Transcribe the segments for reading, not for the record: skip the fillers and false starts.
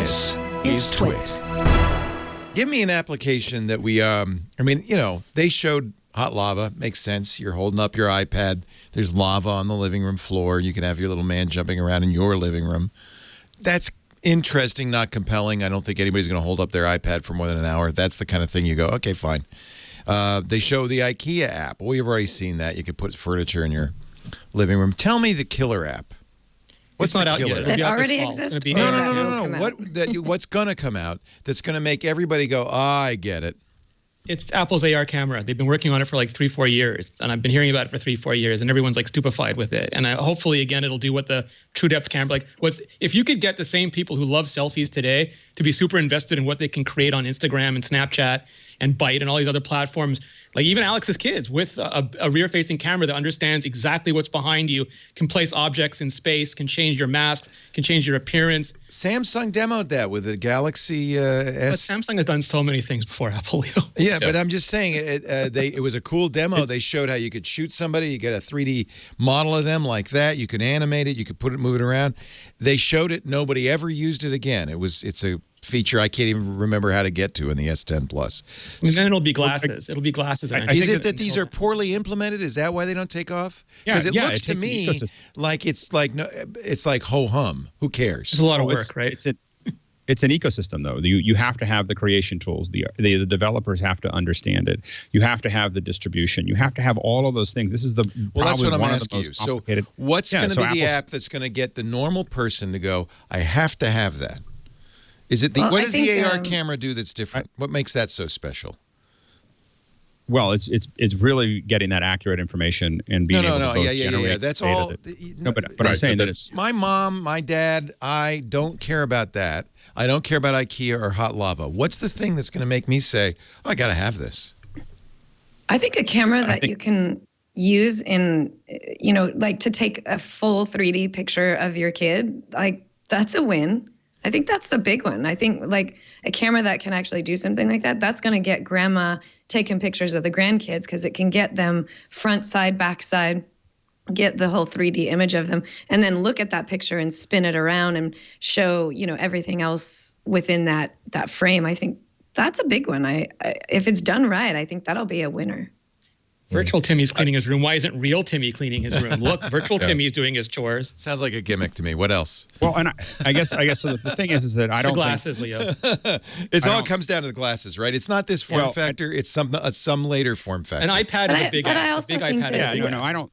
This is TWiT. Give me an application that we, I mean, you know, they showed hot lava. Makes sense. You're holding up your iPad. There's lava on the living room floor. You can have your little man jumping around in your living room. That's interesting, not compelling. I don't think anybody's going to hold up their iPad for more than an hour. That's the kind of thing you go, okay, fine. They show the IKEA app. We've already seen that. You could put furniture in your living room. Tell me the killer app. What's not the out killer yet. app? That already exists? No. What's going to come out that's going to make everybody go, I get it? It's Apple's AR camera. They've been working on it for like 3-4 years, and I've been hearing about it for 3-4 years, and everyone's like stupefied with it. And hopefully, again, it'll do what the true depth camera, if you could get the same people who love selfies today to be super invested in what they can create on Instagram and Snapchat and Byte and all these other platforms, like even Alex's kids with a rear-facing camera that understands exactly what's behind you, can place objects in space, can change your masks, can change your appearance. Samsung demoed that with the Galaxy S. But Samsung has done so many things before Apple, Leo. Yeah, but I'm just saying, it was a cool demo. They showed how you could shoot somebody. You get a 3D model of them like that. You could animate it. You could move it around. They showed it. Nobody ever used it again. It's a feature I can't even remember how to get to in the S10 Plus. And then it'll be glasses. It'll be glasses. Is it that these are poorly implemented? Is that why they don't take off? Because it looks to me like it's like ho hum. Who cares? It's a lot of work, right? It's an ecosystem, though. You have to have the creation tools. The developers have to understand it. You have to have the distribution. You have to have all of those things. This is that's what I'm asking you. So what's going to be the app that's going to get the normal person to go, I have to have that? Is it what does the AR camera do that's different? What makes that so special? Well, it's really getting that accurate information and being able to both generate That's data all. But I'm saying that it's my mom, my dad. I don't care about that. I don't care about IKEA or hot lava. What's the thing that's going to make me say, "Oh, I got to have this"? I think a camera that you can use in, like to take a full 3D picture of your kid, like that's a win. I think that's a big one. I think like a camera that can actually do something like that, that's going to get grandma taking pictures of the grandkids because it can get them front side, back side, get the whole 3D image of them, and then look at that picture and spin it around and show, everything else within that frame. I think that's a big one. If it's done right, I think that'll be a winner. Virtual Timmy's cleaning his room. Why isn't real Timmy cleaning his room? Look, virtual Timmy's doing his chores. Sounds like a gimmick to me. What else? Well, and I guess so. The thing is that I don't glasses, Leo. It all comes down to the glasses, right? It's not this form factor. It's some later form factor. An iPad is a big iPad. Yeah,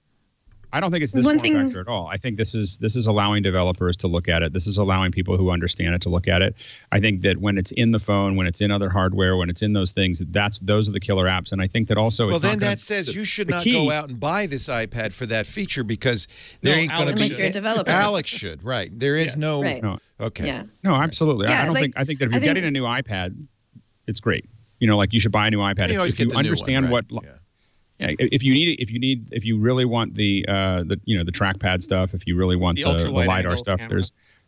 I don't think it's this form factor at all. I think this is allowing developers to look at it. This is allowing people who understand it to look at it. I think that when it's in the phone, when it's in other hardware, when it's in those things, those are the killer apps. And I think that also that says you should not go out and buy this iPad for that feature because there ain't going to be. Unless you're a developer. Alex should, right? There is no. Right. No. Okay. Yeah. No, absolutely. Yeah, I think that if you're getting a new iPad, it's great. Like you should buy a new iPad. If you understand what. Yeah, if you really want the trackpad stuff, if you really want the LiDAR stuff, camera.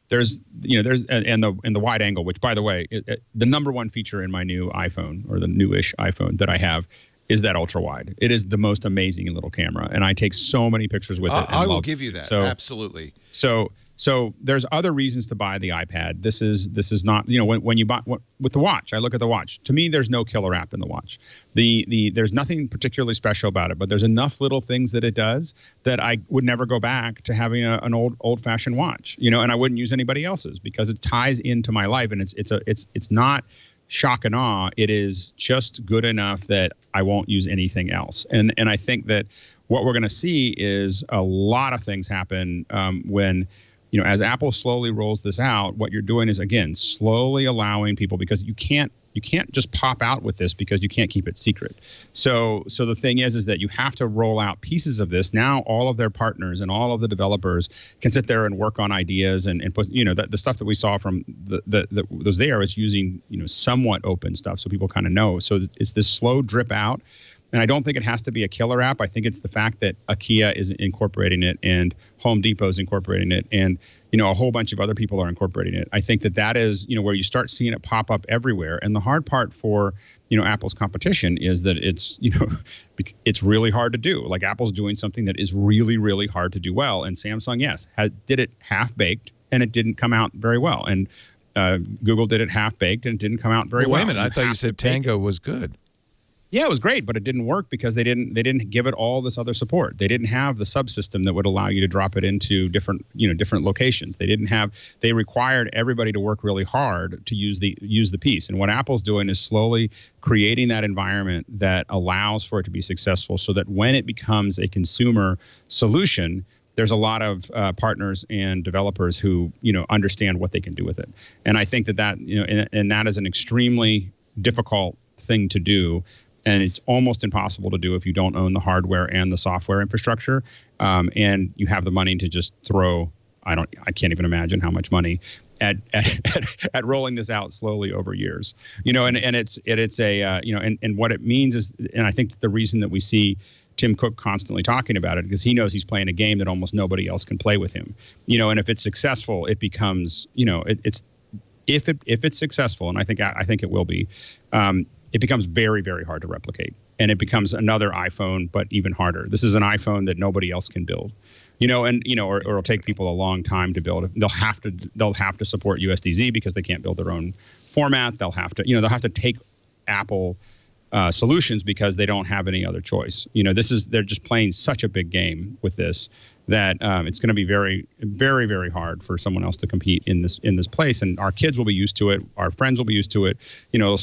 there's the wide angle, which by the way, the number one feature in my new iPhone or the newish iPhone that I have is that ultra wide. It is the most amazing little camera, and I take so many pictures with it. I will give you that. So, absolutely. So there's other reasons to buy the iPad. This is not, when you buy with the watch. I look at the watch. To me, there's no killer app in the watch. There's nothing particularly special about it, but there's enough little things that it does that I would never go back to having an old-fashioned watch. And I wouldn't use anybody else's because it ties into my life, and it's not shock and awe. It is just good enough that I won't use anything else. And I think that what we're going to see is a lot of things happen when. As Apple slowly rolls this out, what you're doing is, again, slowly allowing people, because you can't just pop out with this because you can't keep it secret. So the thing is that you have to roll out pieces of this. Now all of their partners and all of the developers can sit there and work on ideas and put, the stuff that we saw from that was there is using, somewhat open stuff so people kind of know. So it's this slow drip out. And I don't think it has to be a killer app. I think it's the fact that IKEA is incorporating it and Home Depot is incorporating it and, a whole bunch of other people are incorporating it. I think that is, where you start seeing it pop up everywhere. And the hard part for, Apple's competition is that it's, it's really hard to do. Like Apple's doing something that is really, really hard to do well. And Samsung, yes, did it half-baked and it didn't come out very well. And Google did it half-baked and it didn't come out very well. Wait a minute. I thought you said Tango was good. Yeah, it was great, but it didn't work because they didn't give it all this other support. They didn't have the subsystem that would allow you to drop it into different locations. They required everybody to work really hard to use the piece. And what Apple's doing is slowly creating that environment that allows for it to be successful, so that when it becomes a consumer solution, there's a lot of partners and developers who understand what they can do with it. And I think that and that is an extremely difficult thing to do. And it's almost impossible to do if you don't own the hardware and the software infrastructure, and you have the money to just throw. I can't even imagine how much money at rolling this out slowly over years. And it's and what it means is, and I think the reason that we see Tim Cook constantly talking about it, because he knows he's playing a game that almost nobody else can play with him. And if it's successful, it becomes if it's successful, and I think it will be. It becomes very, very hard to replicate, and it becomes another iPhone, but even harder. This is an iPhone that nobody else can build, or it'll take people a long time to build. They'll have to support USDZ because they can't build their own format. They'll have to take Apple solutions because they don't have any other choice. They're just playing such a big game with this that it's going to be very, very, very hard for someone else to compete in this place. And our kids will be used to it. Our friends will be used to it. It'll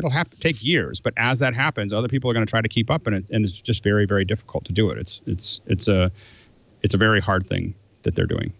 have to take years. But as that happens, other people are going to try to keep up, and it's just very, very difficult to do it. It's a very hard thing that they're doing.